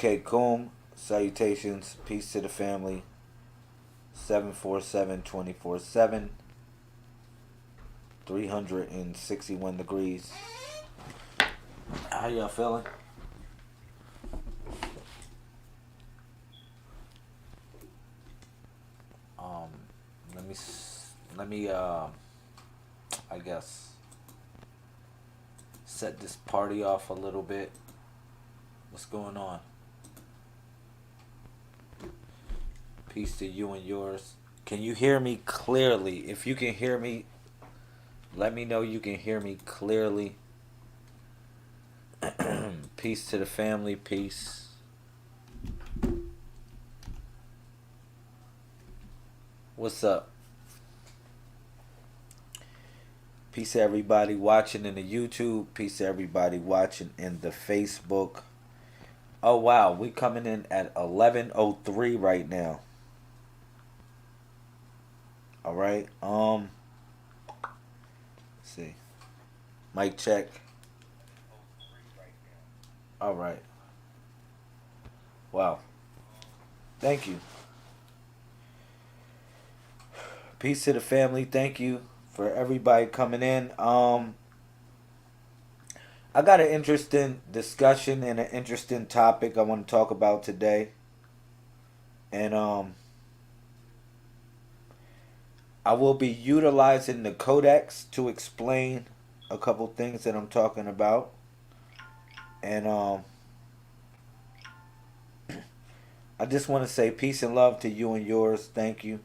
Okay, Kum. Salutations. Peace to the family. 747 24/7. 361 degrees. How y'all feeling? Um, let me I guess set this party off a little bit. What's going on? Peace to you and yours. Can you hear me clearly? If you can hear me, let me know you can hear me clearly. Peace to the family. Peace. What's up? Peace to everybody watching in the YouTube. Peace to everybody watching in the Facebook. Oh wow, we coming in at 11:03 right now. All right. Let's see. Mic check. All right. Wow. Thank you. Peace to the family. Thank you for everybody coming in. I got an interesting discussion and an interesting topic I want to talk about today. And I will be utilizing the codex to explain a couple things that I'm talking about. And I just want to say peace and love to you and yours. Thank you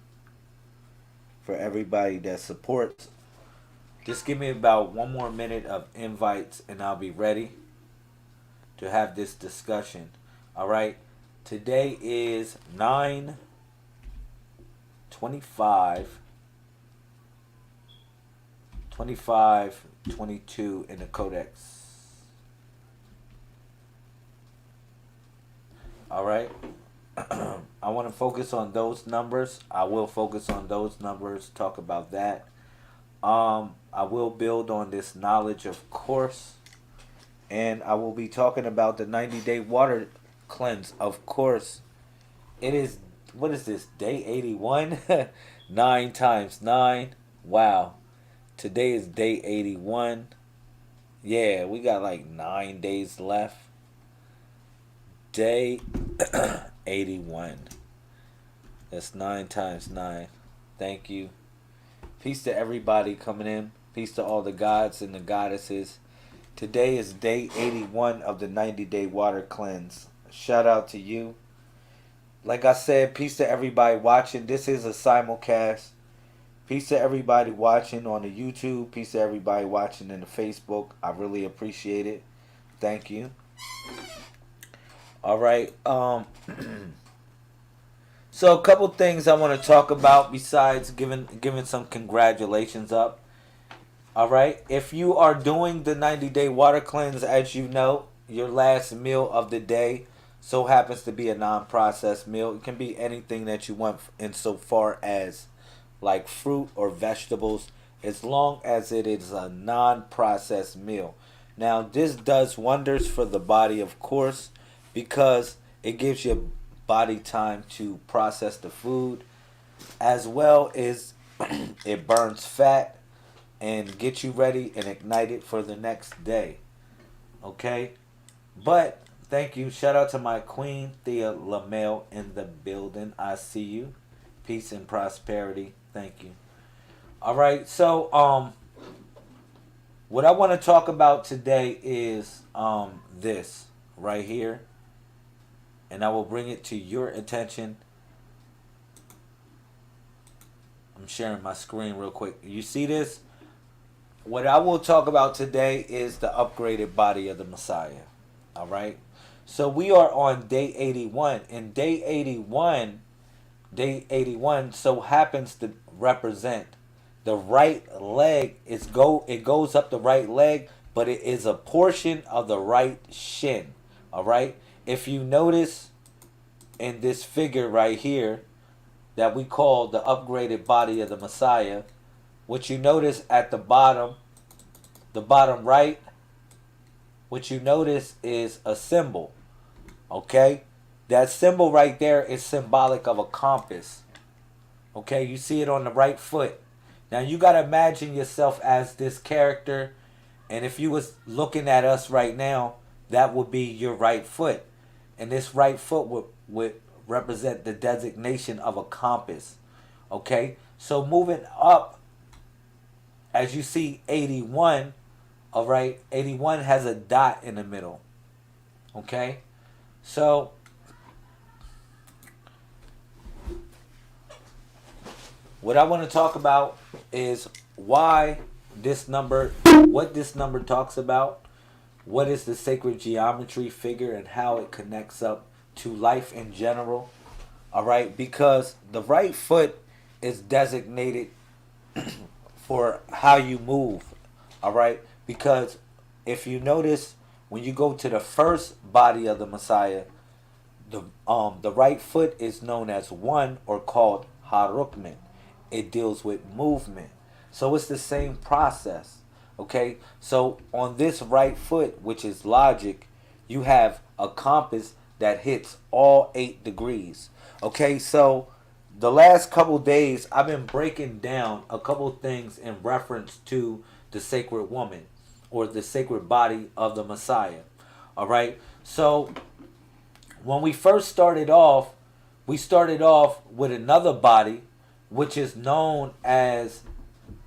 for everybody that supports. Just give me about one more minute of invites and I'll be ready to have this discussion. All right. Today is 9/25, 22 in the codex. All right. I want to focus on those numbers. I will focus on those numbers, talk about that. I will build on this knowledge, of course. And I will be talking about the 90-day water cleanse, of course. It is, what is this, day 81? 9 times 9. Wow. Today is day 81. Yeah, we got like 9 days left. Day 81. That's 9 times 9. Thank you. Peace to everybody coming in. Peace to all the gods and the goddesses. Today is day 81 of the 90-day water cleanse. Shout out to you. Like I said, peace to everybody watching. This is a simulcast. Peace to everybody watching on the YouTube. Peace to everybody watching in the Facebook. I really appreciate it. Thank you. All right. So a couple things I want to talk about besides giving some congratulations up. All right. If you are doing the 90-day water cleanse, as you know, your last meal of the day so happens to be a non-processed meal. It can be anything that you want insofar as like fruit or vegetables, as long as it is a non-processed meal. Now, this does wonders for the body, of course, because it gives your body time to process the food, as well as it burns fat and get you ready and ignited for the next day. Okay? But thank you. Shout out to my queen, Thea LaMelle, in the building. I see you. Peace and prosperity. Thank you. All right. So, what I want to talk about today is this right here. And I will bring it to your attention. I'm sharing my screen real quick. You see this? What I will talk about today is the upgraded body of the Messiah. All right? So we are on day 81. And day 81 so happens to represent the right leg. It goes up the right leg, but it is a portion of the right shin. All right? If you notice in this figure right here that we call the upgraded body of the Messiah, what you notice at the bottom right, what you notice is a symbol. Okay? That symbol right there is symbolic of a compass. Okay, you see it on the right foot. Now you gotta imagine yourself as this character, and if you was looking at us right now, that would be your right foot, and this right foot would represent the designation of a compass. Okay, so moving up, as you see 81, all right, 81 has a dot in the middle. Okay, so what I want to talk about is why this number, what this number talks about, what is the sacred geometry figure, and how it connects up to life in general. All right, because the right foot is designated for how you move. All right, because if you notice, when you go to the first body of the Messiah, the right foot is known as one, or called harukmen. It deals with movement. So it's the same process. Okay? So on this right foot, which is logic, you have a compass that hits all 8 degrees. Okay? So the last couple days I've been breaking down a couple things in reference to the sacred woman, or the sacred body of the Messiah. All right? So when we first started off, we started off with another body, which is known as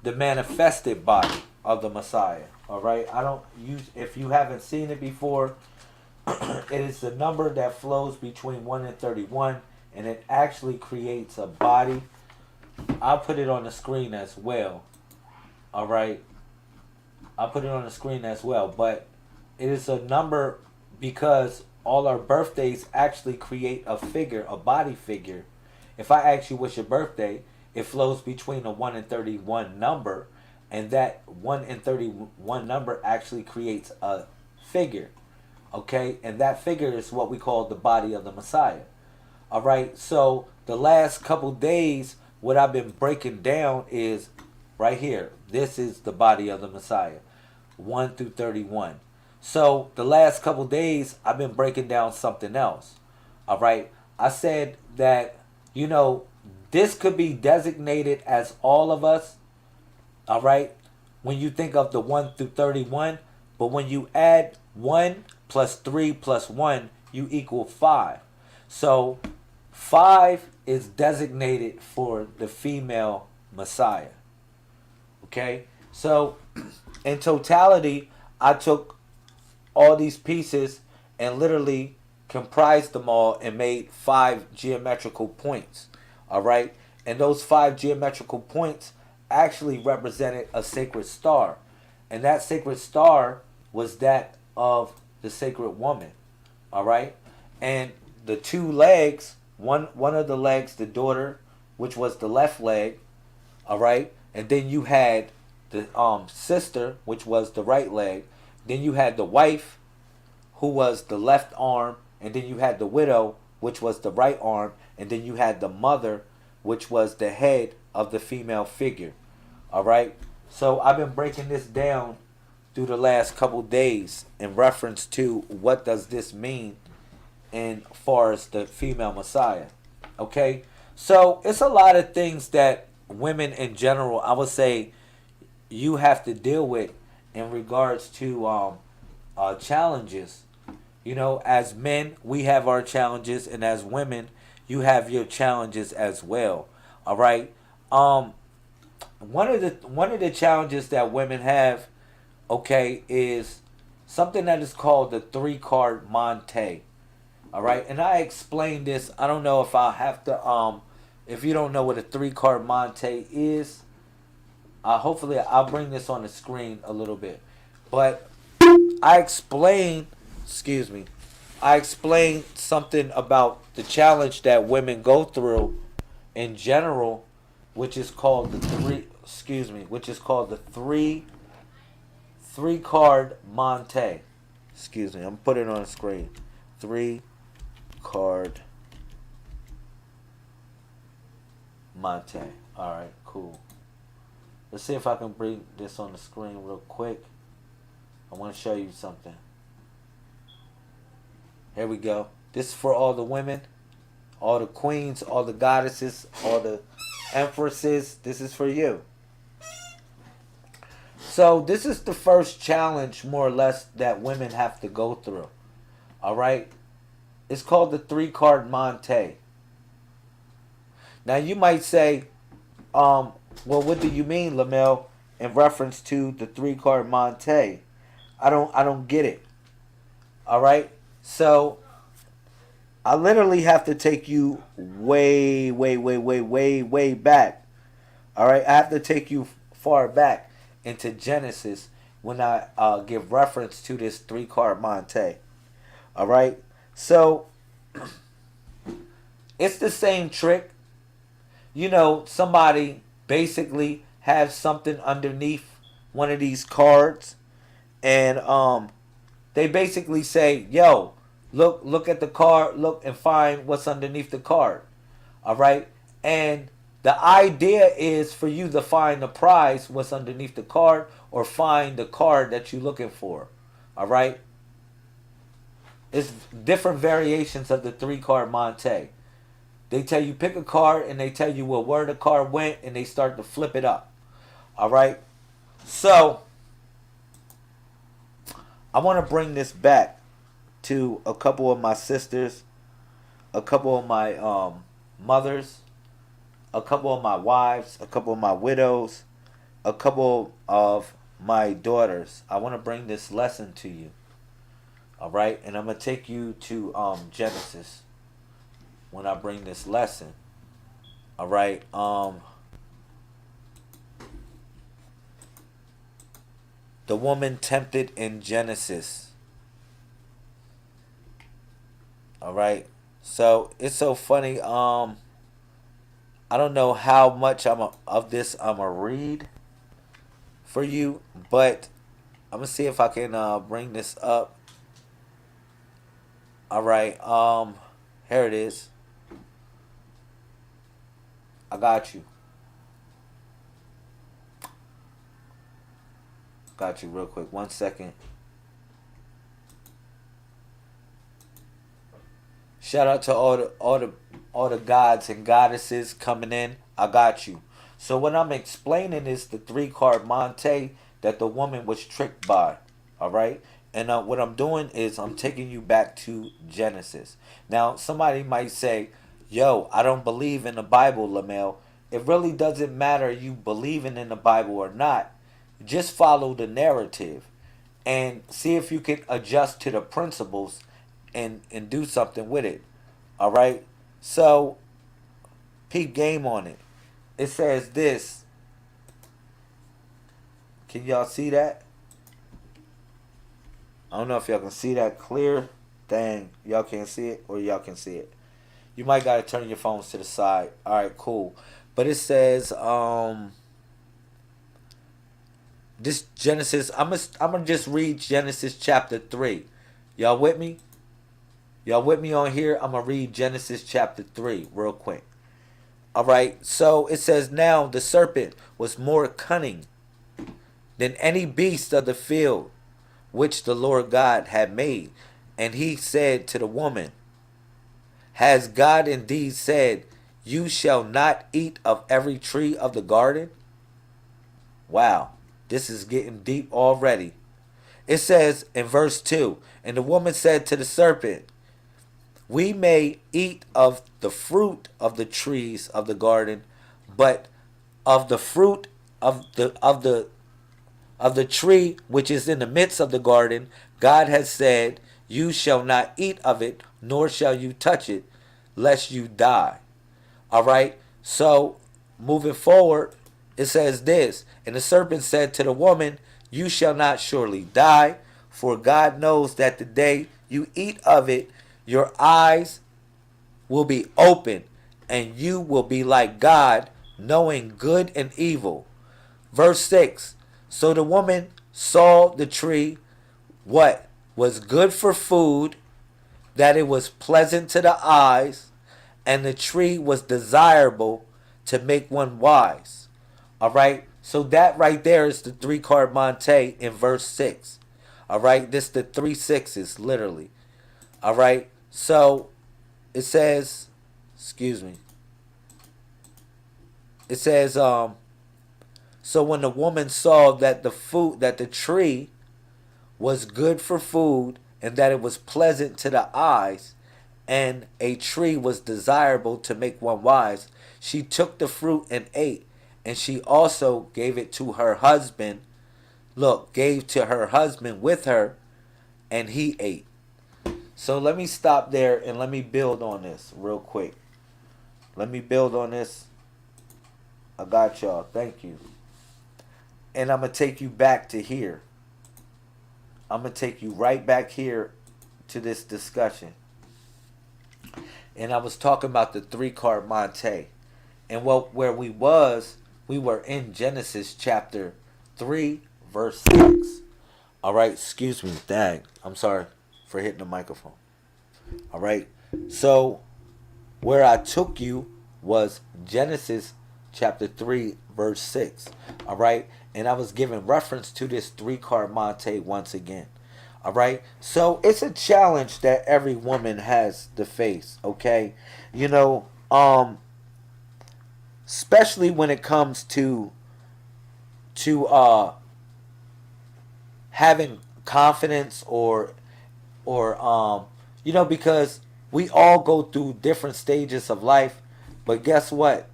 the manifested body of the Messiah. All right, I don't use, if you haven't seen it before, it is the number that flows between 1 and 31, and it actually creates a body. I'll put it on the screen as well. All right, I'll put it on the screen as well, but it is a number because all our birthdays actually create a figure, a body figure. If I ask you what's your birthday, it flows between a 1 and 31 number, and that 1 and 31 number actually creates a figure. Okay? And that figure is what we call the body of the Messiah. All right? So the last couple days, what I've been breaking down is right here. This is the body of the Messiah, 1 through 31. So the last couple days, I've been breaking down something else. All right? I said that, you know, this could be designated as all of us. All right? When you think of the 1 through 31, but when you add 1 plus 3 plus 1, you equal 5. So 5 is designated for the female Messiah. Okay? So in totality, I took all these pieces and literally comprised them all and made 5 geometrical points. All right? And those 5 geometrical points actually represented a sacred star. And that sacred star was that of the sacred woman. All right? And the 2 legs, one of the legs, the daughter, which was the left leg, all right? And then you had the sister, which was the right leg. Then you had the wife, who was the left arm, and then you had the widow, which was the right arm, and then you had the mother, which was the head of the female figure. All right? So I've been breaking this down through the last couple days in reference to what does this mean in far as the female Messiah. Okay? So it's a lot of things that women in general, I would say, you have to deal with in regards to challenges. You know, as men, we have our challenges, and as women, you have your challenges as well. All right. One of the challenges that women have, okay, is something that is called the 3-card Monte. All right, and I explained this. I don't know if I'll have to. If you don't know what a 3-card Monte is, hopefully I'll bring this on the screen a little bit. But I explained, excuse me, I explained something about the challenge that women go through in general, which is called which is called the three card Monte. Excuse me, I'm putting it on the screen. 3-card Monte. All right, cool. Let's see if I can bring this on the screen real quick. I want to show you something. Here we go. This is for all the women, all the queens, all the goddesses, all the empresses. This is for you. So this is the first challenge, more or less, that women have to go through. All right. It's called the 3-card Monte. Now you might say, well, what do you mean, Lamel, in reference to the 3-card Monte? I don't get it. All right. So I literally have to take you way, way, way, way, way, way back. All right. I have to take you far back into Genesis when I give reference to this 3-card Monte. All right. So it's the same trick. You know, somebody basically has something underneath one of these cards, and they basically say, "Yo, look at the card, look and find what's underneath the card." All right, and the idea is for you to find the prize, what's underneath the card, or find the card that you're looking for. All right. It's different variations of the 3-card Monte. They tell you pick a card and they tell you where the card went and they start to flip it up. All right. So I want to bring this back to a couple of my sisters, a couple of my mothers, a couple of my wives, a couple of my widows, a couple of my daughters. I want to bring this lesson to you. All right, and I'm gonna take you to Genesis when I bring this lesson. All right, the woman tempted in Genesis. All right, so it's so funny. I don't know how much of this I'm gonna read for you, but I'm gonna see if I can bring this up. All right, here it is. I got you. Got you real quick. 1 second. Shout out to all the gods and goddesses coming in. I got you. So what I'm explaining is the 3-card Monte that the woman was tricked by. All right. And what I'm doing is I'm taking you back to Genesis. Now, somebody might say, yo, I don't believe in the Bible, Lamel. It really doesn't matter you believing in the Bible or not. Just follow the narrative and see if you can adjust to the principles and do something with it. All right? So, peep game on it. It says this. Can y'all see that? I don't know if y'all can see that clear. Dang, y'all can't see it or y'all can see it. You might gotta turn your phones to the side. Alright, cool. But it says, this Genesis, I'm gonna just read Genesis chapter 3. Y'all with me? Y'all with me on here? I'm gonna read Genesis chapter 3 real quick. Alright, so it says, now the serpent was more cunning than any beast of the field which the Lord God had made. And he said to the woman, has God indeed said, you shall not eat of every tree of the garden? Wow, this is getting deep already. It says in verse 2, and the woman said to the serpent, we may eat of the fruit of the trees of the garden, but of the fruit of the tree which is in the midst of the garden, God has said, you shall not eat of it, nor shall you touch it, lest you die. All right. So moving forward, it says this, and the serpent said to the woman, you shall not surely die, for God knows that the day you eat of it, your eyes will be open, and you will be like God, knowing good and evil. Verse 6, so the woman saw the tree, what was good for food, that it was pleasant to the eyes, and the tree was desirable to make one wise. All right. So that right there is the 3-card Monte in verse 6. All right. This the 3 6s literally. All right. So it says, excuse me. It says, so when the woman saw that the tree was good for food, and that it was pleasant to the eyes, and a tree was desirable to make one wise, she took the fruit and ate, and she also gave it to her husband. Look, gave to her husband with her, and he ate. So let me stop there and let me build on this real quick. Let me build on this. I got y'all. Thank you. And I'm going to take you back to here. I'm going to take you right back here to this discussion. And I was talking about the three card Monte. And where we were in Genesis chapter 3, verse 6. All right, excuse me. Dang. I'm sorry for hitting the microphone. All right. So where I took you was Genesis chapter 3, verse 6. All right. And I was giving reference to this three card Monte once again. All right. So it's a challenge that every woman has to face. Okay. You know, especially when it comes to having confidence or because we all go through different stages of life, but guess what?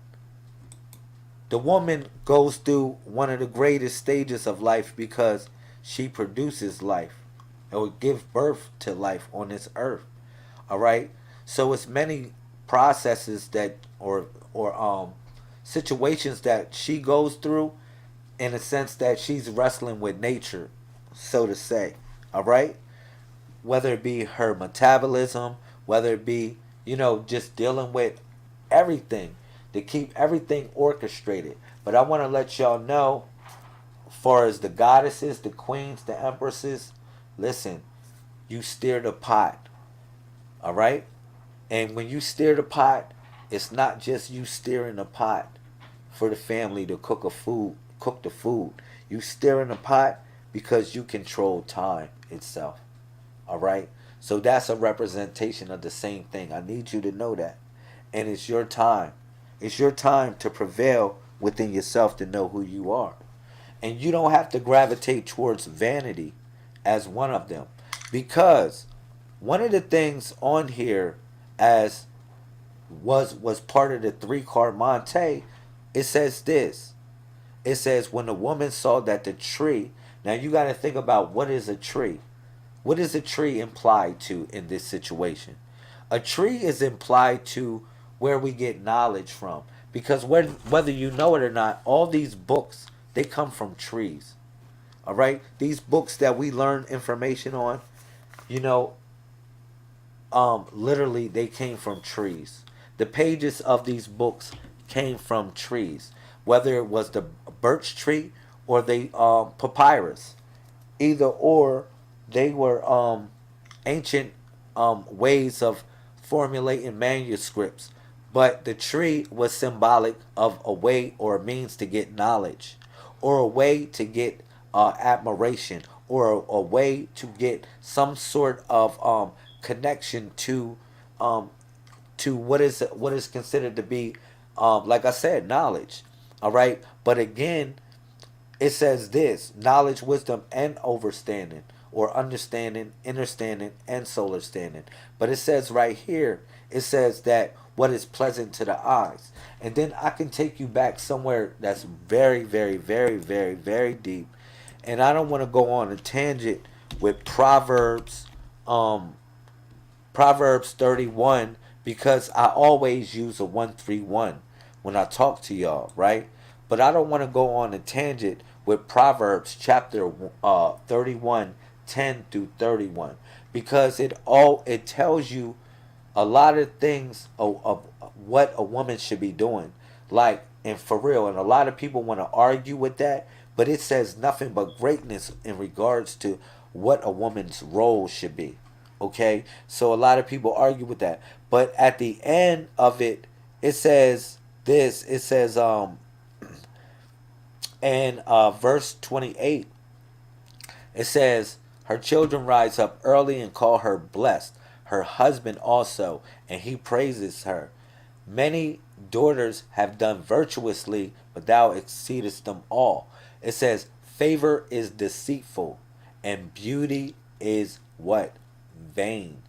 The woman goes through one of the greatest stages of life because she produces life or gives birth to life on this earth. All right? So it's many processes that or situations that she goes through in a sense that she's wrestling with nature, so to say. All right? Whether it be her metabolism, whether it be, just dealing with everything to keep everything orchestrated. But I want to let y'all know, as far as the goddesses, the queens, the empresses, listen, you steer the pot. All right? And when you steer the pot, it's not just you steering the pot for the family to cook the food. You steering the pot because you control time itself. All right? So that's a representation of the same thing. I need you to know that. And it's your time. It's your time to prevail within yourself to know who you are. And you don't have to gravitate towards vanity as one of them. Because one of the things on here as was part of the three card Monte, it says this. It says when the woman saw that the tree, now you got to think about what is a tree. What is a tree implied to in this situation? A tree is implied to where we get knowledge from. Because whether you know it or not, all these books, they come from trees. All right? These books that we learn information on, you know, literally they came from trees. The pages of these books came from trees. Whether it was the birch tree or the papyrus. Either or, they were ancient ways of formulating manuscripts. But the tree was symbolic of a way or a means to get knowledge, or a way to get admiration, or a way to get some sort of connection to what is considered to be, like I said, knowledge. All right, but again, it says this: knowledge, wisdom, and overstanding, or understanding, understanding, and solar standing. But it says right here, it says that what is pleasant to the eyes. And then I can take you back somewhere that's very, very, very, very, very deep. And I don't want to go on a tangent with Proverbs 31, because I always use a 131 when I talk to y'all, right? But I don't want to go on a tangent with Proverbs chapter 31, 10 through 31, because it tells you a lot of things of what a woman should be doing. Like, and for real, and a lot of people want to argue with that, but it says nothing but greatness in regards to what a woman's role should be. Okay? So a lot of people argue with that. But at the end of it, it says this. It says, in verse 28, it says, her children rise up early and call her blessed. her husband also, and he praises her. Many daughters have done virtuously, but thou exceedest them all. It says, favor is deceitful, and beauty is what? Vain.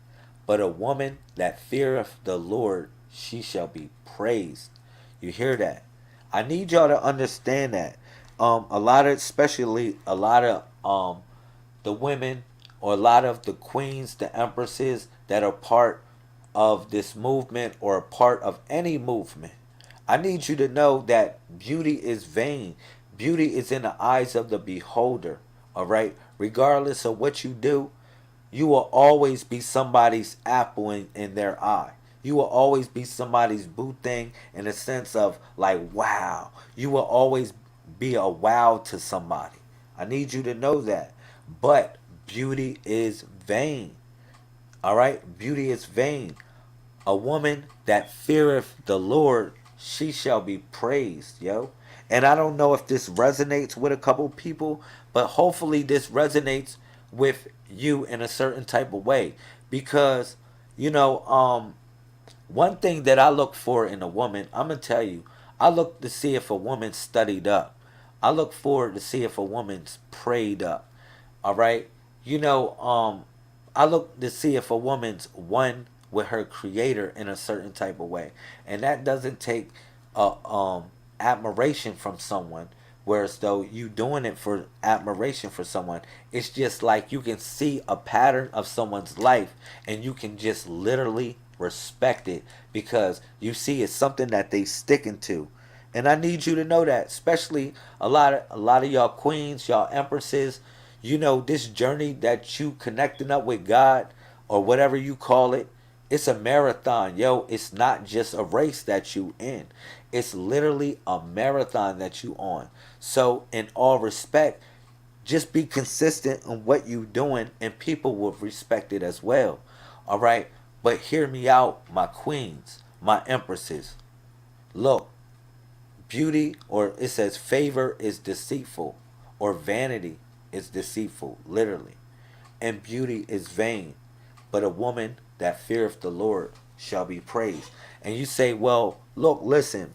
But a woman that feareth the Lord, she shall be praised. You hear that? I need y'all to understand that. A lot of, especially a lot of the women or a lot of the queens, the empresses that are part of this movement or a part of any movement. I need you to know that beauty is vain. Beauty is in the eyes of the beholder. All right? Regardless of what you do, you will always be somebody's apple in their eye. You will always be somebody's boo thing in the sense of like, wow. You will always be a wow to somebody. I need you to know that. But beauty is vain. All right? Beauty is vain. A woman that feareth the Lord, she shall be praised, yo. And I don't know if this resonates with a couple people, but hopefully this resonates with you in a certain type of way. Because, you know, one thing that I look for in a woman, I'm gonna tell you, I look to see if a woman studied up. I look forward to see if a woman's prayed up. All right, you know, I look to see if a woman's one with her creator in a certain type of way, and that doesn't take admiration from someone. Whereas though you doing it for admiration for someone, it's just like you can see a pattern of someone's life, and you can just literally respect it because you see it's something that they sticking to. And I need you to know that, especially a lot of y'all queens, y'all empresses, you know, this journey that you connecting up with God or whatever you call it, it's a marathon, yo. It's not just a race that you in. It's literally a marathon that you on. So in all respect, just be consistent in what you doing and people will respect it as well. All right? But hear me out, my queens, my empresses. Look, beauty, or it says favor is deceitful, or vanity is deceitful, literally. And beauty is vain. But a woman that feareth the Lord shall be praised. And you say, well, look, listen,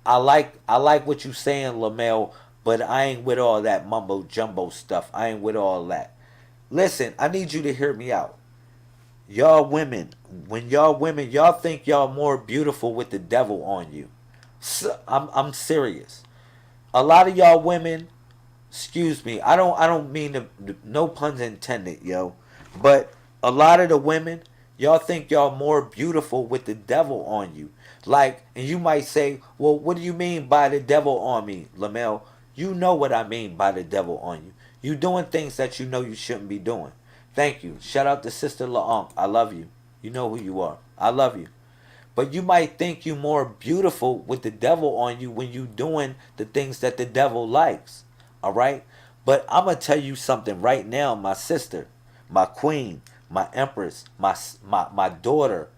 I like what you saying, Lamel, but I ain't with all that mumbo jumbo stuff. I ain't with all that. Listen, I need you to hear me out. Y'all women, when y'all women, y'all think y'all more beautiful with the devil on you. So, I'm serious. A lot of y'all women, excuse me, I don't mean to, no puns intended, yo. But a lot of the women, y'all think y'all more beautiful with the devil on you. Like, and you might say, well, what do you mean by the devil on me, Lamel? You know what I mean by the devil on you. You doing things that you know you shouldn't be doing. Thank you. Shout out to Sister LaOnk. I love you. You know who you are. I love you. But you might think you more beautiful with the devil on you when you doing the things that the devil likes. All right? But I'm going to tell you something right now, my sister, my queen, my empress, my daughter,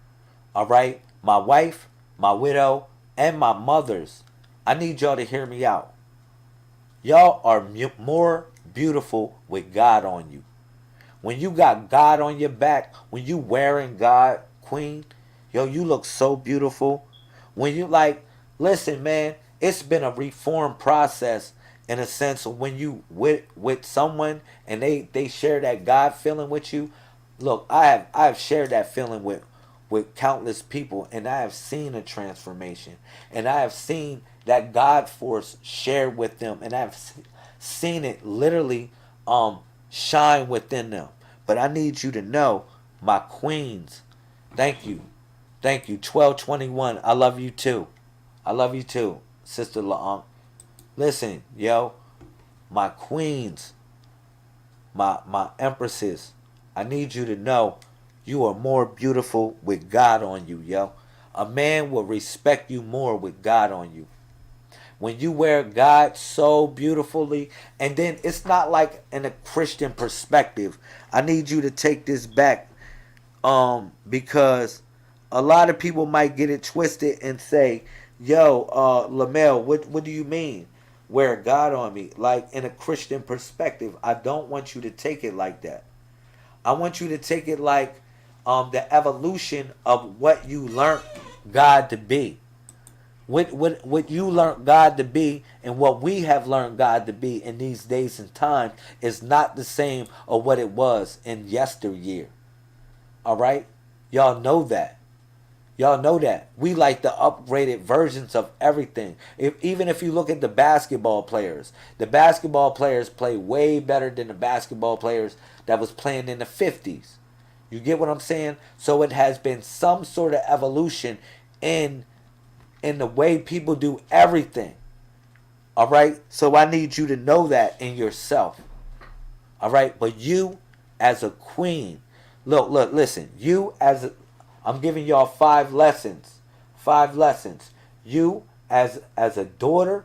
all right? My wife, my widow, and my mothers. I need y'all to hear me out. Y'all are more beautiful with God on you. When you got God on your back, when you wearing God, queen, yo, you look so beautiful. When you like, listen, man, it's been a reform process in a sense when you with someone and they share that God feeling with you. Look, I have shared that feeling with countless people, and I have seen a transformation, and I have seen that God force shared with them, and I've seen it literally shine within them. But I need you to know, my queens, thank you. Thank you. 1221. I love you too. I love you too, Sister LaOnk. Listen, yo, my queens, my empresses, I need you to know you are more beautiful with God on you, yo. A man will respect you more with God on you. When you wear God so beautifully, and then it's not like in a Christian perspective. I need you to take this back, because a lot of people might get it twisted and say, "Yo, Lamel, what do you mean? Wear God on me?" Like in a Christian perspective, I don't want you to take it like that. I want you to take it like the evolution of what you learned God to be. What you learned God to be and what we have learned God to be in these days and times is not the same of what it was in yesteryear. All right? Y'all know that. Y'all know that. We like the upgraded versions of everything. Even if you look at the basketball players play way better than the basketball players that was playing in the 50s. You get what I'm saying? So it has been some sort of evolution in the way people do everything. All right? So I need you to know that in yourself. All right? But you as a queen, look, listen. I'm giving y'all 5 lessons. 5 lessons. You as a daughter,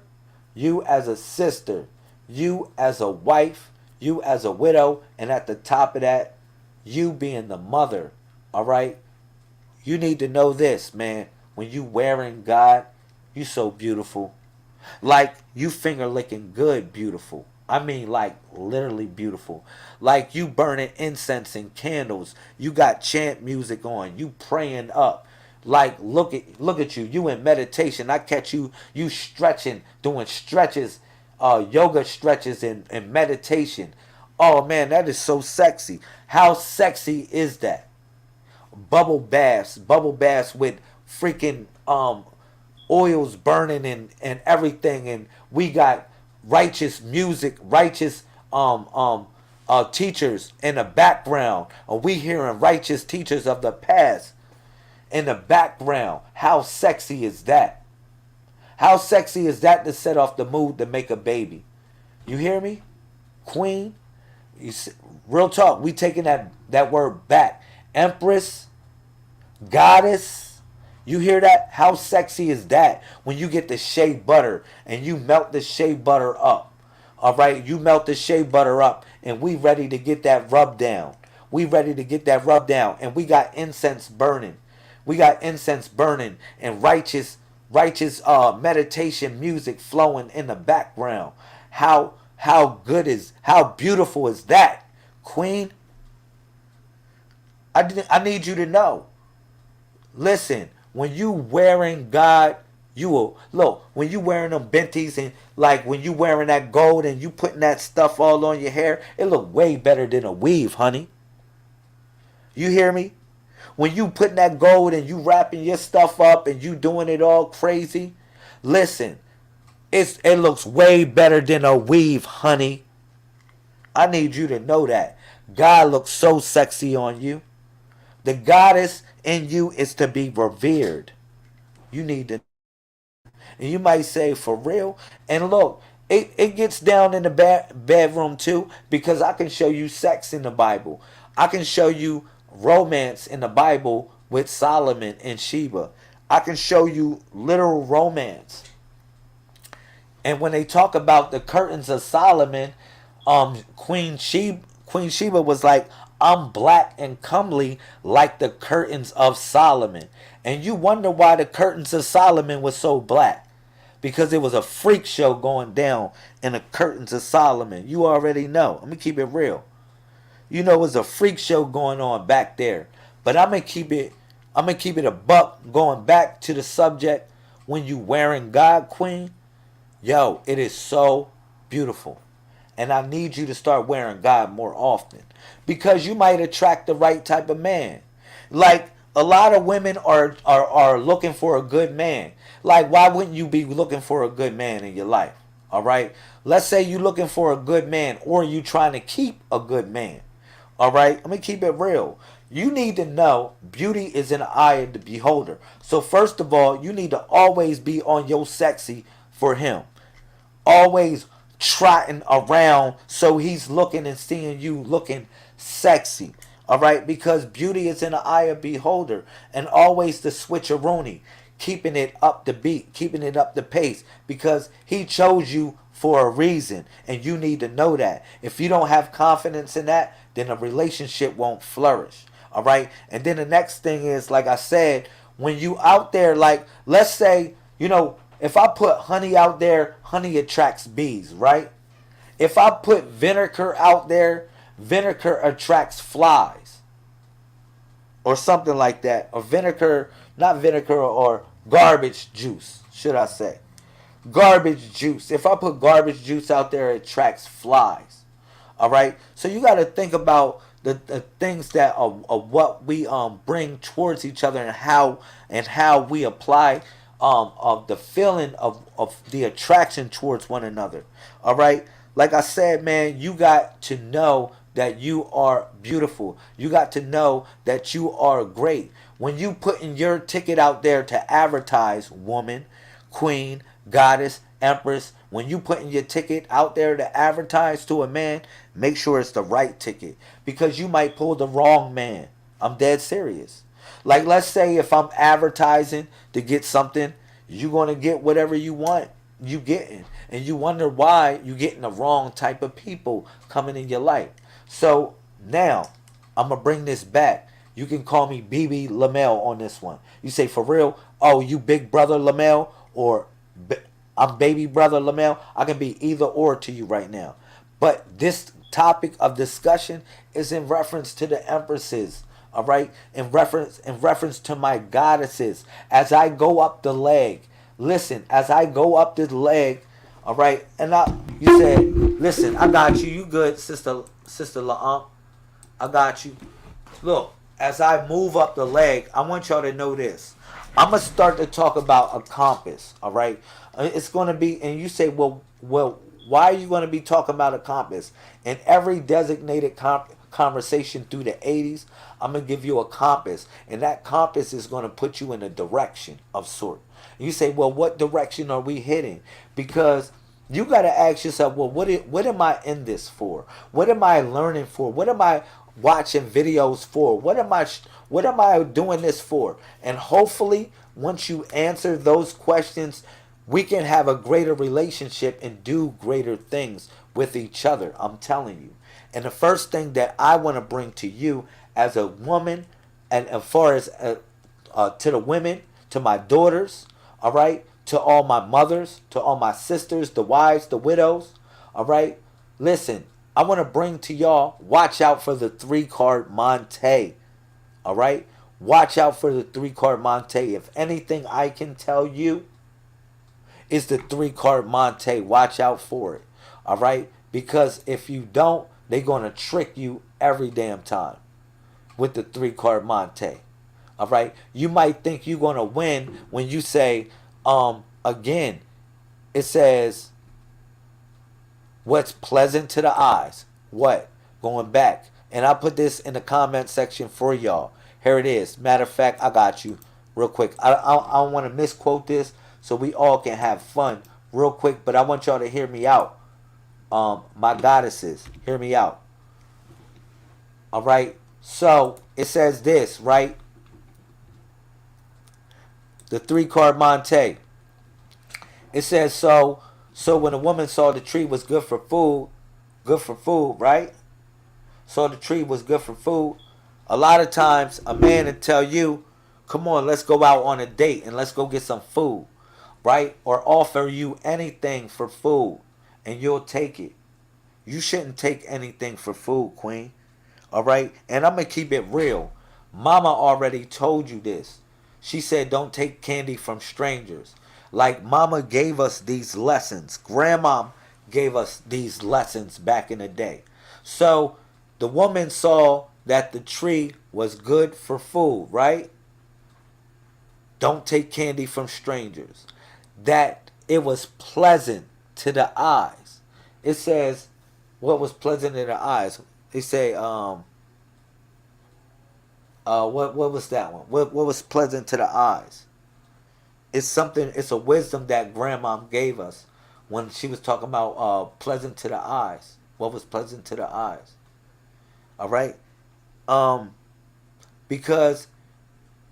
you as a sister, you as a wife, you as a widow, and at the top of that, you being the mother. All right? You need to know this, man. When you wearing God, you so beautiful. Like you finger licking good beautiful. I mean like literally beautiful. Like you burning incense and candles. You got chant music on. You praying up. Like look at you. You in meditation. I catch you stretching, doing stretches, yoga stretches and meditation. Oh man, that is so sexy. How sexy is that? Bubble baths with freaking oils burning and everything, and we got righteous music, righteous teachers in the background. Are we hearing righteous teachers of the past in the background? How sexy is that? How sexy is that to set off the mood to make a baby? You hear me, Queen? You see, real talk. We taking that word back. Empress, goddess. You hear that? How sexy is that when you get the shea butter and you melt the shea butter up? All right, you melt the shea butter up and we ready to get that rub down. We ready to get that rub down and we got incense burning. We got incense burning and righteous meditation music flowing in the background. How beautiful is that, Queen? I need you to know. Listen, when you wearing God, you will look. When you wearing them benties and like when you wearing that gold and you putting that stuff all on your hair, it look way better than a weave, honey. You hear me? When you putting that gold and you wrapping your stuff up and you doing it all crazy, listen, it looks way better than a weave, honey. I need you to know that. God looks so sexy on you. The goddess in you is to be revered. You need to. And you might say, for real? And look, it gets down in the bedroom too, because I can show you sex in the Bible. I can show you romance in the Bible with Solomon and Sheba. I can show you literal romance. And when they talk about the curtains of Solomon, Queen Sheba was like, I'm black and comely like the curtains of Solomon. And you wonder why the curtains of Solomon was so black. Because it was a freak show going down in the curtains of Solomon. You already know. Let me keep it real. You know it was a freak show going on back there. But I'm gonna keep it a buck going back to the subject when you wearing God, Queen. Yo, it is so beautiful. And I need you to start wearing God more often. Because you might attract the right type of man. Like a lot of women are looking for a good man. Like why wouldn't you be looking for a good man in your life? All right. Let's say you're looking for a good man or you trying to keep a good man. All right. Let me keep it real. You need to know beauty is in the eye of the beholder. So first of all, you need to always be on your sexy for him. Always trotting around so he's looking and seeing you looking sexy. All right, because beauty is in the eye of beholder, and always the switcheroonie, keeping it up the beat, keeping it up the pace, because he chose you for a reason, and you need to know that. If you don't have confidence in that, then a relationship won't flourish. All right, and then the next thing is, like I said, when you out there, like let's say, if I put honey out there, honey attracts bees, right? If I put vinegar out there, vinegar attracts flies. or something like that, or vinegar, not vinegar, or garbage juice, should I say? Garbage juice. If I put garbage juice out there, it attracts flies. All right. So you got to think about the things that are what we bring towards each other, and how we apply of the feeling of the attraction towards one another. All right. Like I said, man, you got to know that you are beautiful. You got to know that you are great. When you putting your ticket out there to advertise, woman, queen, goddess, empress, when you putting your ticket out there to advertise to a man, make sure it's the right ticket, because you might pull the wrong man. I'm dead serious. Like, let's say if I'm advertising to get something, you're going to get whatever you want, you getting, and you wonder why you getting the wrong type of people coming in your life. So now I'm gonna bring this back. You can call me BB Lamel on this one. You say, for real? Oh, you big brother Lamel, or I'm baby brother Lamel? I can be either or to you right now. But this topic of discussion is in reference to the empresses. All right, in reference to my goddesses. As I go up the leg, listen. As I go up the leg, all right. And you said, listen, I got you. You good, sister La'am? I got you. Look, as I move up the leg, I want y'all to know this. I'm gonna start to talk about a compass. All right, it's gonna be, and you say, well, why are you gonna be talking about a compass? In every designated conversation through the 80s, I'm gonna give you a compass, and that compass is gonna put you in a direction of sort. You say, well, what direction are we heading? Because you got to ask yourself, well, what am I in this for? What am I learning for? What am I watching videos for? What am I doing this for? And hopefully, once you answer those questions, we can have a greater relationship and do greater things with each other. I'm telling you. And the first thing that I want to bring to you as a woman, and as far as to the women, to my daughters, all right, to all my mothers, to all my sisters, the wives, the widows, all right, listen, I want to bring to y'all, watch out for the 3-card Monte, all right? Watch out for the 3-card Monte. If anything I can tell you is the 3-card Monte, watch out for it, all right? Because if you don't, they're going to trick you every damn time with the 3-card Monte. All right. You might think you're going to win when you say, again, it says, what's pleasant to the eyes? What? Going back. And I put this in the comment section for y'all. Here it is. Matter of fact, I got you real quick. I don't want to misquote this so we all can have fun real quick, but I want y'all to hear me out. My goddesses, hear me out. All right. So it says this, right? The 3-card Monte. It says, so when a woman saw the tree was good for food, right? Saw the tree was good for food. A lot of times a man will tell you, come on, let's go out on a date and let's go get some food, right? Or offer you anything for food and you'll take it. You shouldn't take anything for food, queen. All right? And I'm going to keep it real. Mama already told you this. She said, don't take candy from strangers. Like mama gave us these lessons. Grandma gave us these lessons back in the day. So the woman saw that the tree was good for food, right? Don't take candy from strangers. That it was pleasant to the eyes. It says, what was pleasant to the eyes? They say, what was that one? What was pleasant to the eyes? It's something. It's a wisdom that grandma gave us when she was talking about pleasant to the eyes. What was pleasant to the eyes? All right, because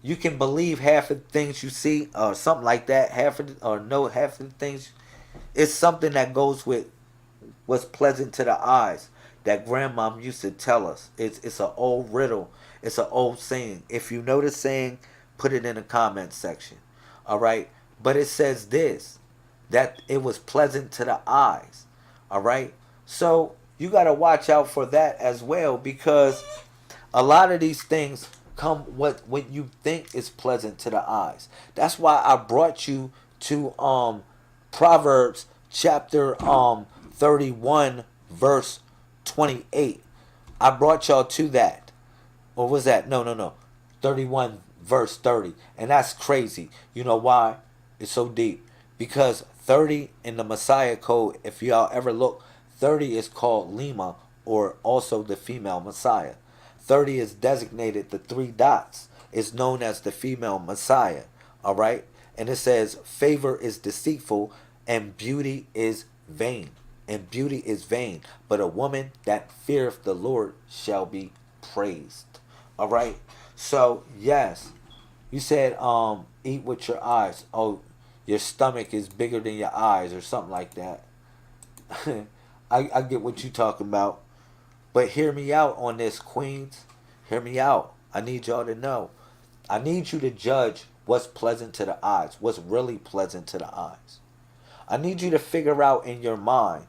you can believe half of the things you see, or something like that. Half of the, or know half of the things. It's something that goes with what's pleasant to the eyes that grandmom used to tell us. It's an old riddle. It's an old saying. If you know the saying, put it in the comment section. All right. But it says this, that it was pleasant to the eyes. All right. So you got to watch out for that as well, because a lot of these things come what you think is pleasant to the eyes. That's why I brought you to Proverbs chapter 31 verse 28. I brought y'all to that. Or was that? No. 31 verse 30. And that's crazy. You know why? It's so deep. Because 30 in the Messiah code, if y'all ever look, 30 is called Lima, or also the female Messiah. 30 is designated the three dots. Is known as the female Messiah. Alright? And it says, favor is deceitful and beauty is vain. And beauty is vain. But a woman that feareth the Lord shall be praised. Alright? So, yes. You said, eat with your eyes. Oh, your stomach is bigger than your eyes or something like that. I get what you talking about. But hear me out on this, queens. Hear me out. I need y'all to know. I need you to judge what's pleasant to the eyes. What's really pleasant to the eyes. I need you to figure out in your mind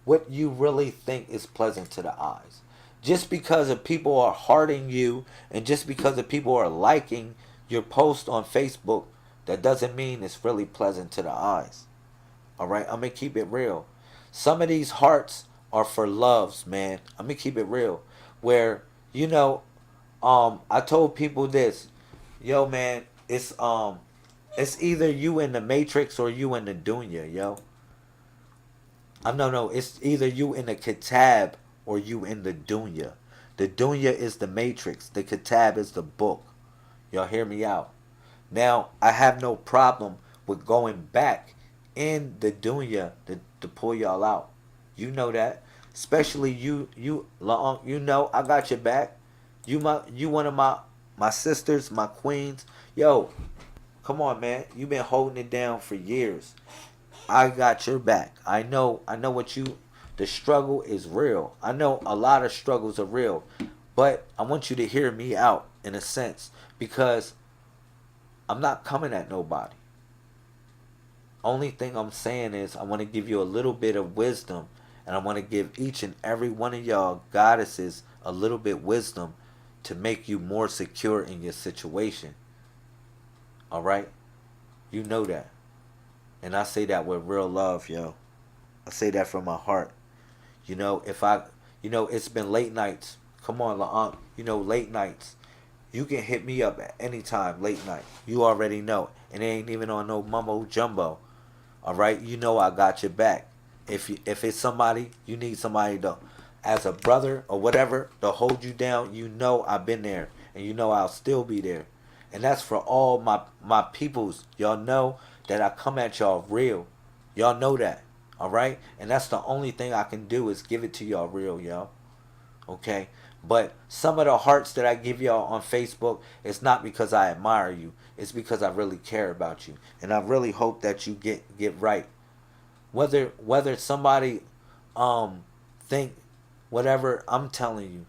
what you really think is pleasant to the eyes. Just because of people are hearting you and just because of people are liking your post on Facebook, that doesn't mean it's really pleasant to the eyes. Alright, I'm going to keep it real. Some of these hearts are for loves, man. I'm going to keep it real. Where, I told people this. Yo, man, it's either you in the Matrix or you in the Dunya, yo. No, it's either you in the Kitab or you in the Dunya. The Dunya is the Matrix. The Kitab is the book. Y'all hear me out. Now, I have no problem with going back in the Dunya to pull y'all out. You know that. Especially you long, I got your back. You one of my sisters, my queens. Yo, come on, man. You've been holding it down for years. I got your back. I know the struggle is real. I know a lot of struggles are real. But I want you to hear me out in a sense. Because I'm not coming at nobody. Only thing I'm saying is I want to give you a little bit of wisdom. And I want to give each and every one of y'all goddesses a little bit wisdom to make you more secure in your situation. Alright? You know that. And I say that with real love, yo. I say that from my heart. It's been late nights. Come on, La'ant. Late nights. You can hit me up at any time, late night. You already know. And it ain't even on no mumbo jumbo. Alright? I got your back. If it's somebody, you need somebody to, as a brother or whatever, to hold you down, I've been there. And I'll still be there. And that's for all my peoples. Y'all know that I come at y'all real. Y'all know that. Alright? And that's the only thing I can do is give it to y'all real, yo. Okay? But some of the hearts that I give y'all on Facebook, it's not because I admire you. It's because I really care about you. And I really hope that you get right. Whether somebody think whatever, I'm telling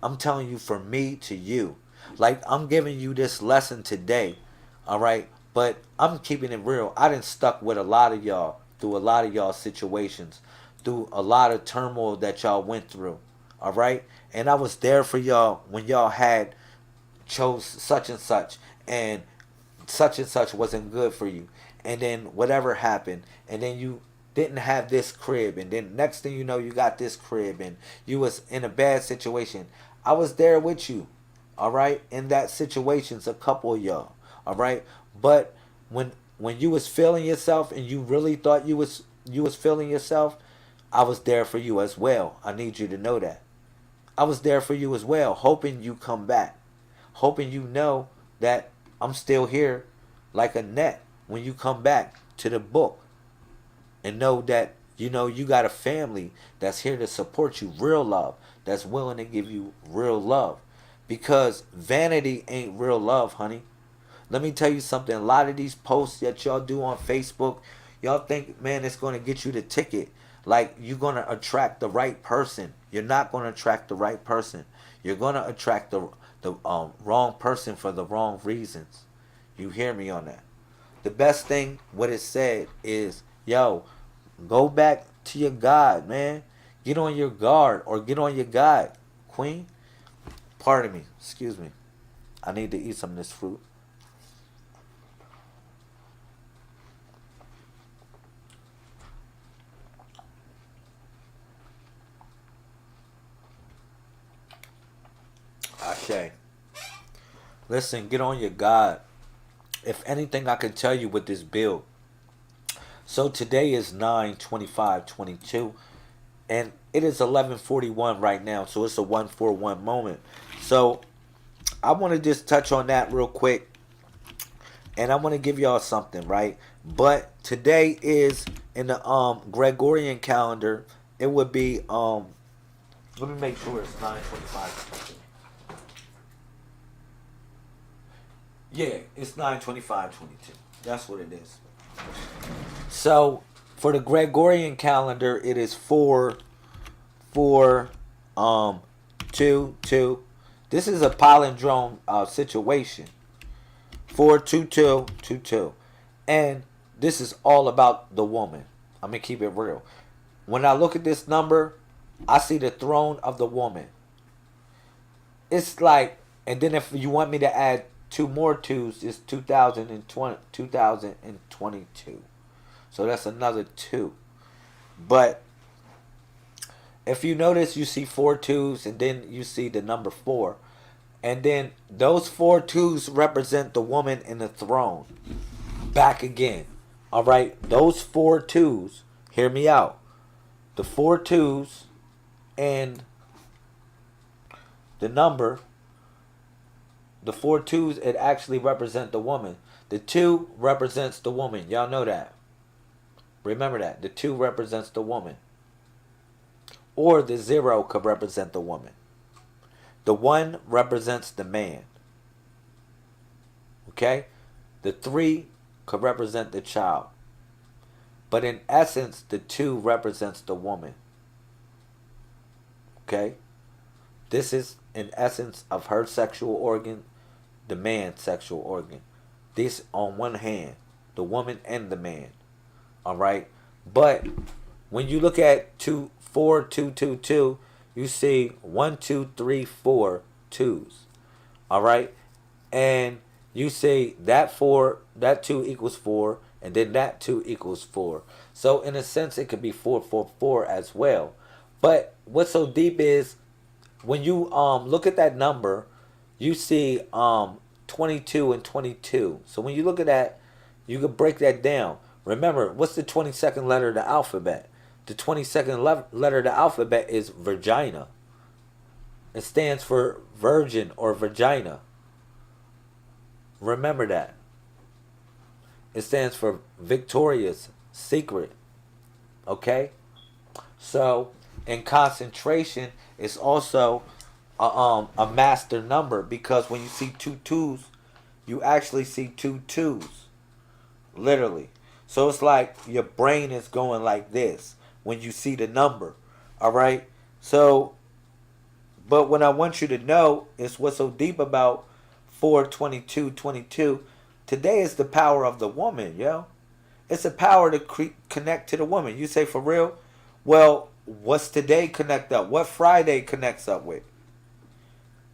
you from me to you. Like, I'm giving you this lesson today. Alright? But I'm keeping it real. I done stuck with a lot of y'all through a lot of y'all situations, through a lot of turmoil that y'all went through. Alright? And I was there for y'all when y'all had chose such and such wasn't good for you. And then whatever happened, and then you didn't have this crib, and then next thing you know, you got this crib, and you was in a bad situation. I was there with you. Alright? In that situation's a couple of y'all. Alright? But when you was feeling yourself and you really thought you was feeling yourself, I was there for you as well. I need you to know that. I was there for you as well, hoping you come back. Hoping you know that I'm still here like a net when you come back to the book. And know that, you got a family that's here to support you, real love, that's willing to give you real love. Because vanity ain't real love, honey. Let me tell you something. A lot of these posts that y'all do on Facebook, y'all think, man, it's going to get you the ticket. Like, you're going to attract the right person. You're not going to attract the right person. You're going to attract the wrong person for the wrong reasons. You hear me on that? The best thing, what it said is, yo, go back to your God, man. Get on your guard or get on your God, queen. Pardon me. Excuse me. I need to eat some of this fruit. Ashe. Listen, get on your God. If anything I can tell you with this build. So today is 9/25/22, and it is 11:41 right now. So it's a 141 moment. So I want to just touch on that real quick, and I want to give y'all something, right? But today is in the Gregorian calendar. It would be let me make sure it's 9/25. Yeah, it's 9/25/22. That's what it is. So for the Gregorian calendar, it is 4 4 2 2. This is a palindrome situation. 4 2 2 2 2, and this is all about the woman. I'm gonna keep it real. When I look at this number, I see the throne of the woman. It's like, and then if you want me to add two more twos, it's 2022. So that's another two. But if you notice, you see four twos, and then you see the number four. And then those four twos represent the woman in the throne. Back again. All right? Those four twos, hear me out. The four twos and the number, the four twos, it actually represent the woman. The two represents the woman. Y'all know that. Remember that. The two represents the woman. Or the zero could represent the woman. The one represents the man. Okay? The three could represent the child. But in essence, the two represents the woman. Okay? This is in essence of her sexual organ, the man's sexual organ. This on one hand, the woman and the man. Alright? But when you look at 4 2 2 2, you see 1 2 3 4 twos. Alright? And you see that two equals 4, and then that 2 equals 4. So in a sense, it could be 4 4 4 as well. But what's so deep is when you look at that number, you see 22 and 22. So when you look at that, you can break that down. Remember, what's the 22nd letter of the alphabet? The 22nd letter of the alphabet is Virginia. It stands for virgin or vagina. Remember that. It stands for victorious, secret. Okay? So, in concentration, it's also a master number, because when you see two twos, you actually see two twos. Literally. So it's like your brain is going like this when you see the number. Alright? So, but what I want you to know is what's so deep about 4/22/22. Today is the power of the woman, yo. It's a power to connect to the woman. You say, for real? Well, what's today connect up? What Friday connects up with?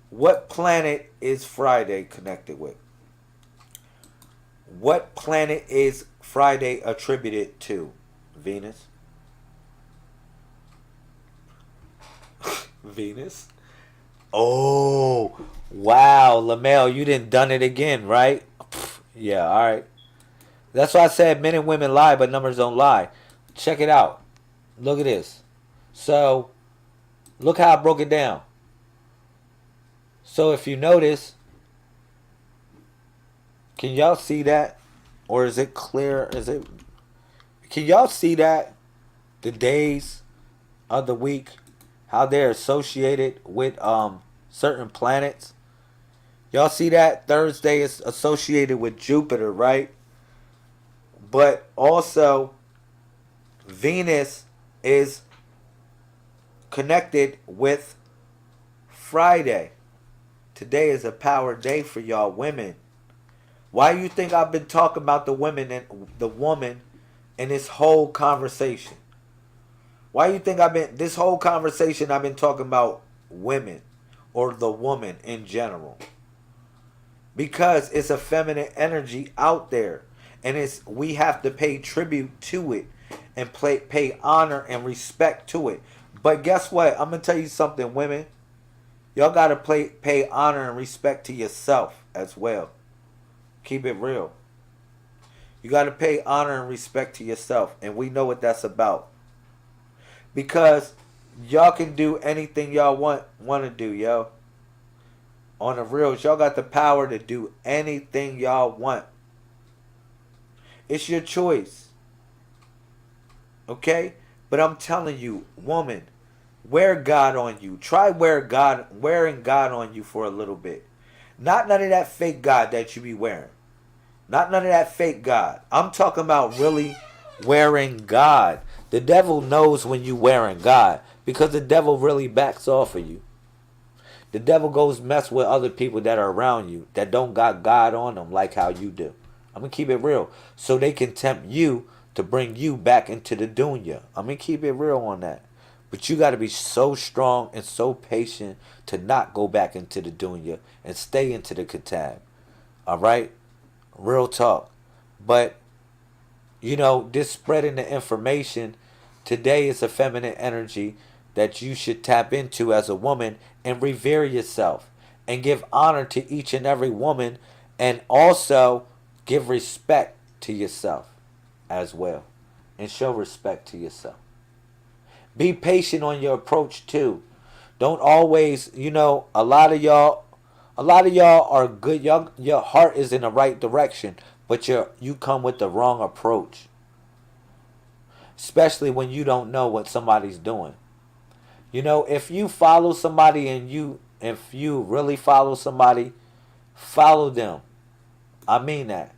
What planet is Friday connected with? What planet is Friday attributed to? Venus? Venus? Oh, wow, Lamel, you done it again, right? Yeah, all right. That's why I said men and women lie, but numbers don't lie. Check it out. Look at this. So, look how I broke it down. So if you notice, can y'all see that? Or is it clear? Can y'all see that? The days of the week, how they're associated with certain planets. Y'all see that? Thursday is associated with Jupiter, right? But also, Venus is connected with Friday. Today is a power day for y'all women. Why do you think I've been talking about the women and the woman in this whole conversation? Why do you think this whole conversation I've been talking about women or the woman in general? because it's a feminine energy out there, and it's we have to pay tribute to it and pay honor and respect to it. But guess what? I'm gonna tell you something, women. Y'all gotta pay honor and respect to yourself as well. Keep it real. You gotta pay honor and respect to yourself, and we know what that's about. Because y'all can do anything y'all want to do, yo. On the real, y'all got the power to do anything y'all want. It's your choice. Okay? But I'm telling you, woman, wear God on you. Try wearing God on you for a little bit. Not none of that fake God that you be wearing. Not none of that fake God. I'm talking about really wearing God. The devil knows when you wearing God because the devil really backs off of you. The devil goes mess with other people that are around you that don't got God on them like how you do. I'm going to keep it real. So they can tempt you to bring you back into the dunya. I'm going to keep it real on that. But you got to be so strong and so patient to not go back into the dunya and stay into the kitab. All right? Real talk. But, you know, this spreading the information today is a feminine energy that you should tap into as a woman and revere yourself and give honor to each and every woman and also give respect to yourself as well and show respect to yourself. Be patient on your approach too. Don't always, you know, a lot of y'all are good. Your heart is in the right direction, but you come with the wrong approach. Especially when you don't know what somebody's doing. You know, if you follow somebody if you really follow somebody, follow them. I mean that.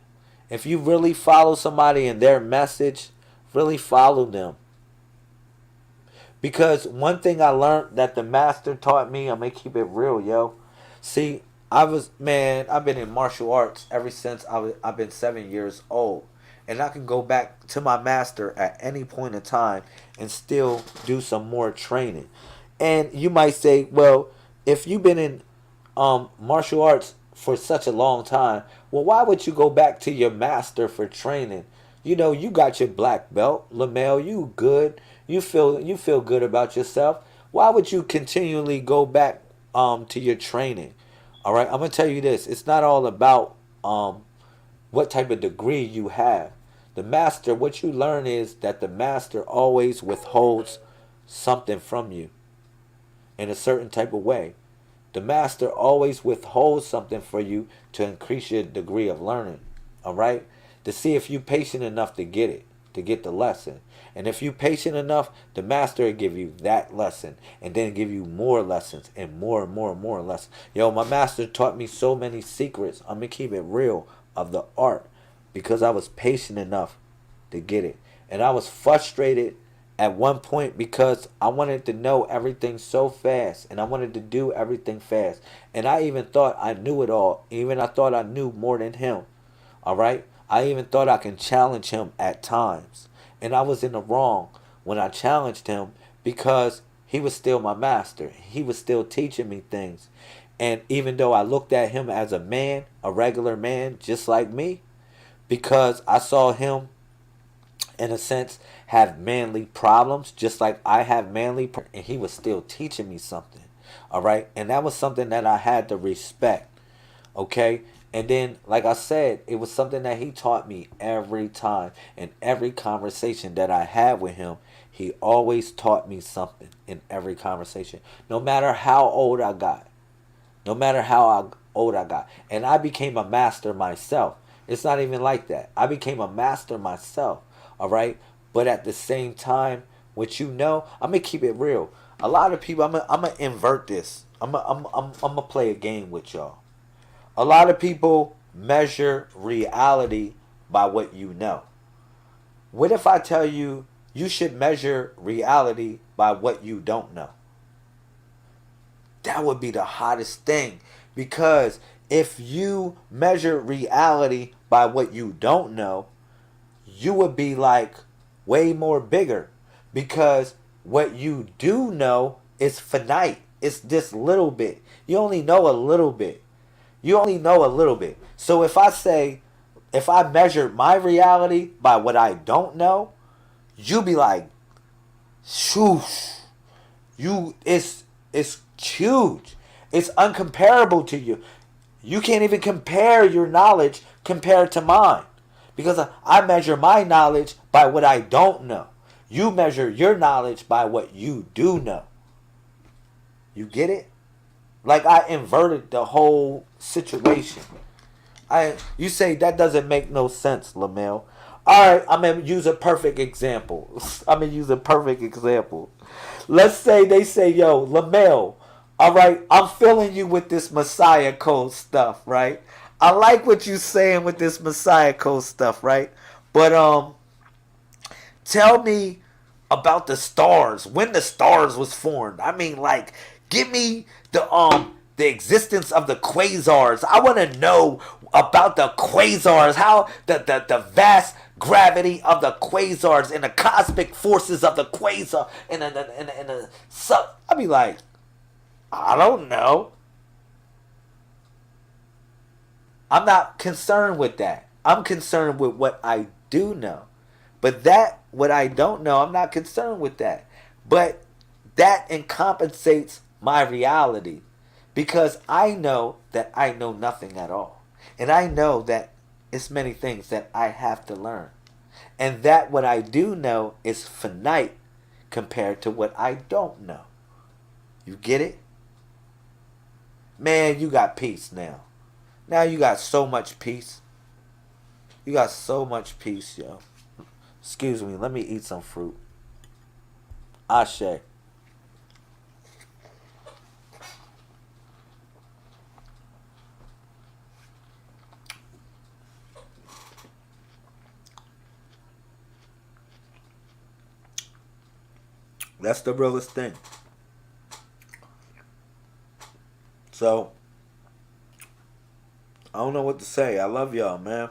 If you really follow somebody and their message, really follow them. Because one thing I learned that the master taught me, I'm going to keep it real, yo. See, I've been in martial arts ever since I've been 7 years old. And I can go back to my master at any point in time and still do some more training. And you might say, well, if you've been in martial arts for such a long time, well, why would you go back to your master for training? You know, you got your black belt, Lamel, you good. You feel good about yourself. Why would you continually go back to your training? All right, I'm gonna tell you this. It's not all about what type of degree you have. The master, what you learn is that the master always withholds something from you in a certain type of way. The master always withholds something for you to increase your degree of learning. All right? To see if you're patient enough to get the lesson. And if you're patient enough, the master will give you that lesson and then give you more lessons and more and more and more lessons. Yo, my master taught me so many secrets. I'm going to keep it real of the art because I was patient enough to get it. And I was frustrated at one point because I wanted to know everything so fast and I wanted to do everything fast. And I even thought I knew it all. Even I thought I knew more than him. All right? I even thought I can challenge him at times. And I was in the wrong when I challenged him because he was still my master. He was still teaching me things. And even though I looked at him as a man, a regular man, just like me, because I saw him, in a sense, have manly problems, just like I have manly problems, and he was still teaching me something. All right? And that was something that I had to respect. Okay? And then, like I said, it was something that he taught me every time. In every conversation that I had with him, he always taught me something in every conversation. No matter how old I got. No matter how old I got. And I became a master myself. It's not even like that. I became a master myself. All right? But at the same time, what you know, I'm going to keep it real. A lot of people, I'm going to invert this. I'm going to play a game with y'all. A lot of people measure reality by what you know. What if I tell you you should measure reality by what you don't know? That would be the hottest thing. Because if you measure reality by what you don't know, you would be like way more bigger. Because what you do know is finite. It's this little bit. You only know a little bit. You only know a little bit. So if I measure my reality by what I don't know, you be like, shoosh. It's huge. It's uncomparable to you. You can't even compare your knowledge compared to mine. Because I measure my knowledge by what I don't know. You measure your knowledge by what you do know. You get it? Like I inverted the whole situation. You say that doesn't make no sense, Lamel. Alright, I'm gonna use a perfect example. Let's say they say, yo, Lamel, alright, I'm filling you with this Messiah code stuff, right? I like what you saying with this Messiah code stuff, right? But tell me about the stars. When the stars was formed. I mean, like, give me the existence of the quasars. I want to know about the quasars. How the vast gravity of the quasars and the cosmic forces of the quasar and the sub. I'd be like, I don't know. I'm not concerned with that. I'm concerned with what I do know. But what I don't know, I'm not concerned with that. But that incompensates my reality. Because I know that I know nothing at all. And I know that it's many things that I have to learn. And that what I do know is finite compared to what I don't know. You get it? Man, you got peace now. Now you got so much peace. You got so much peace, yo. Excuse me, let me eat some fruit. Ashe. That's the realest thing. So, I don't know what to say. I love y'all, man.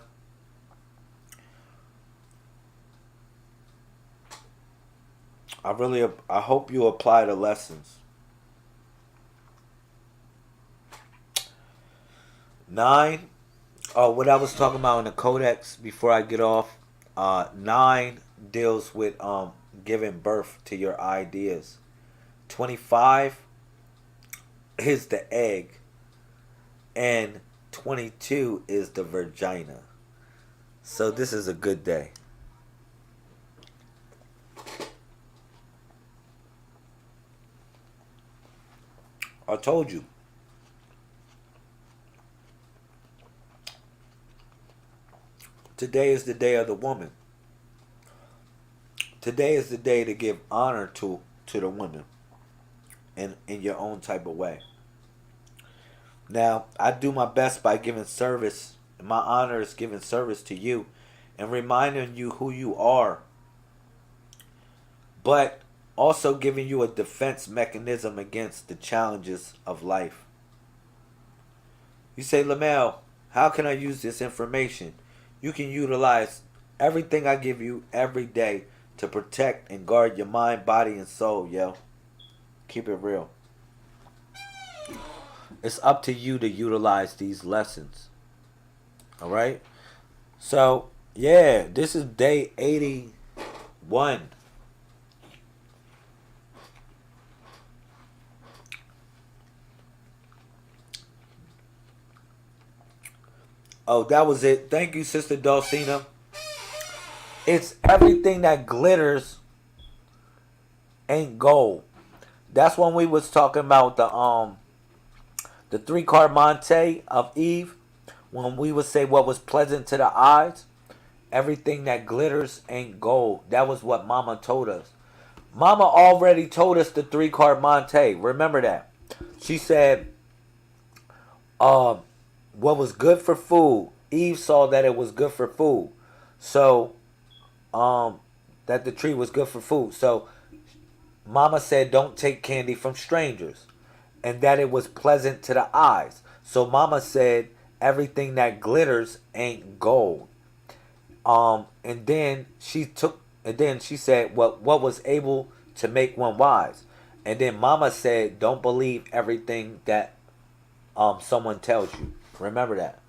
I hope you apply the lessons. 9. Oh, what I was talking about in the codex before I get off. 9 deals with giving birth to your ideas. 25 is the egg, and 22 is the vagina. So this is a good day. I told you. Today is the day of the woman. Today is the day to give honor to the women in your own type of way. Now, I do my best by giving service. My honor is giving service to you and reminding you who you are, but also giving you a defense mechanism against the challenges of life. You say, Lamel, how can I use this information? You can utilize everything I give you every day to protect and guard your mind, body, and soul, yo. Keep it real. It's up to you to utilize these lessons. Alright? So, yeah, this is day 81. Oh, that was it. Thank you, Sister Dulcina. It's everything that glitters ain't gold. That's when we was talking about the 3-card Monte of Eve. When we would say what was pleasant to the eyes, everything that glitters ain't gold. That was what Mama told us. Mama already told us the 3-card Monte. Remember that. She said, what was good for food. Eve saw that it was good for food. So, that the tree was good for food. So, Mama said don't take candy from strangers. And that it was pleasant to the eyes. So, Mama said everything that glitters ain't gold. And then she said what was able to make one wise. And then Mama said don't believe everything that someone tells you. Remember that.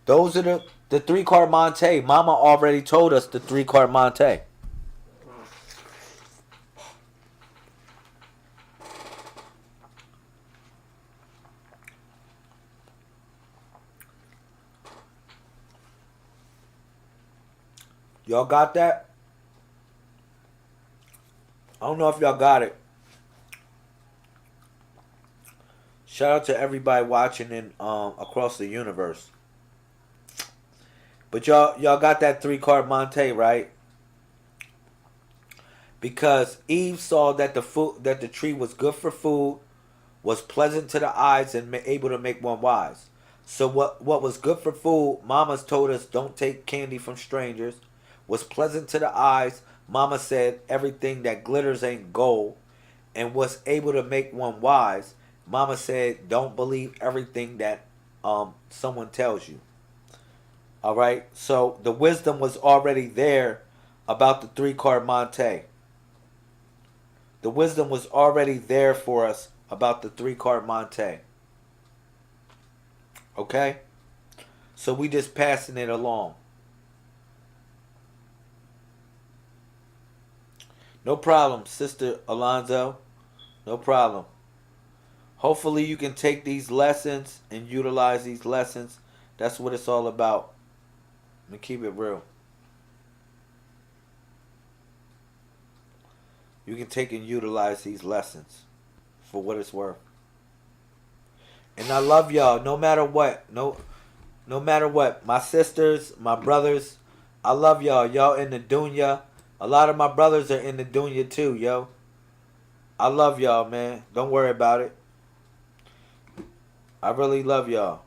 Those are the 3-card Monte. Mama already told us the 3-card Monte. Y'all got that? I don't know if y'all got it. Shout out to everybody watching in across the universe. But y'all got that 3-card Monte, right? Because Eve saw that the tree was good for food, was pleasant to the eyes, and able to make one wise. So what was good for food? Mama's told us don't take candy from strangers. Was pleasant to the eyes. Mama said everything that glitters ain't gold, and was able to make one wise. Mama said don't believe everything that someone tells you. All right. So the wisdom was already there about the 3-card Monte. The wisdom was already there for us about the 3-card Monte. Okay? So we just passing it along. No problem, Sister Alonzo. No problem. Hopefully you can take these lessons and utilize these lessons. That's what it's all about. Let me keep it real. You can take and utilize these lessons for what it's worth. And I love y'all no matter what. No matter what. My sisters, my brothers, I love y'all. Y'all in the dunya. A lot of my brothers are in the dunya too, yo. I love y'all, man. Don't worry about it. I really love y'all.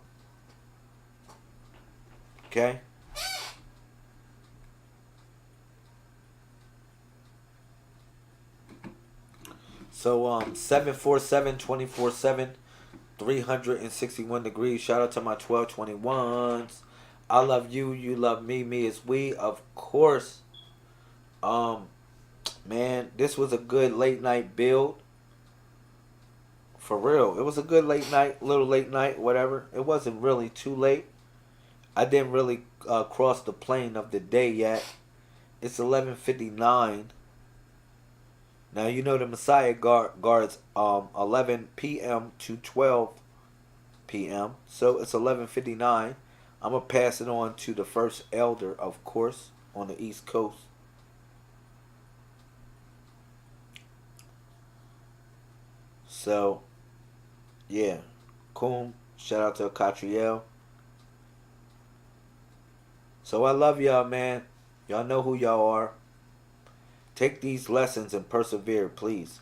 Okay? So 747-24/7, 361 degrees. Shout out to my 1221s. I love you, you love me, me is we, of course. Man, this was a good late night build. For real. It was a good late night, little late night, whatever. It wasn't really too late. I didn't really cross the plane of the day yet. It's 11:59. Now you know the Messiah guards 11 p.m. to 12 p.m. So it's 11:59. I'm gonna pass it on to the first elder, of course, on the East Coast. So, yeah, Kum, shout out to Catriel. So I love y'all, man. Y'all know who y'all are. Take these lessons and persevere, please.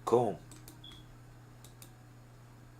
Cool.